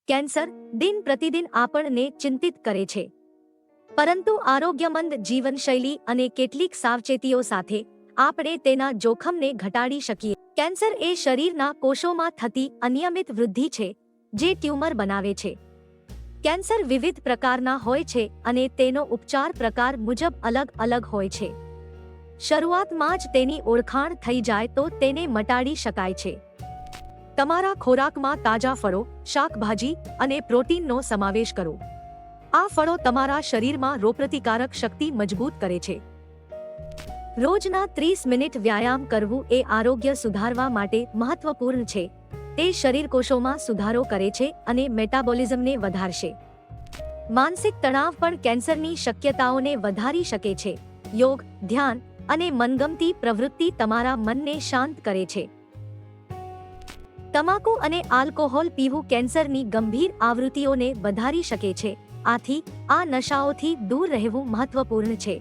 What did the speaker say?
Cancer દિન પ્રતિદિન આપણને ચિંતિત કરે છે, પરંતુ આરોગ્યમંદ જીવનશૈલી અને કેટલીક સાવચેતીઓ સાથે આપણે તેના જોખમને ઘટાડી શકીએ. કેન્સર એ શરીરના કોષોમાં થતી અનિયમિત વૃદ્ધિ છે જે ટ્યુમર બનાવે છે. કેન્સર વિવિધ પ્રકારના હોય છે અને તેનો ઉપચાર પ્રકાર મુજબ અલગ અલગ હોય છે. શરૂઆતમાં જ તેની ઓળખાણ થઈ જાય તો તેને મટાડી શકાય છે. તમારા ખોરાકમાં તાજા ફળો, શાકભાજી અને પ્રોટીનનો સમાવેશ કરો. આ ફળો તમારા શરીરમાં રોગપ્રતિકારક શક્તિ મજબૂત કરે છે. રોજના 30 મિનિટ વ્યાયામ કરવું એ આરોગ્ય સુધારવા માટે મહત્વપૂર્ણ છે. તે શરીર કોષોમાં સુધારો કરે છે અને મેટાબોલિઝમને વધારશે. માનસિક તણાવ પણ કેન્સરની શક્યતાઓને વધારી શકે છે. યોગ, ધ્યાન અને મનગમતી પ્રવૃત્તિ તમારા મનને શાંત કરે છે. તમાકુ અને આલ્કોહોલ પીવું કેન્સરની ગંભીર આવૃત્તિઓને વધારી શકે છે. આથી આ નશાઓથી દૂર રહેવું મહત્વપૂર્ણ છે.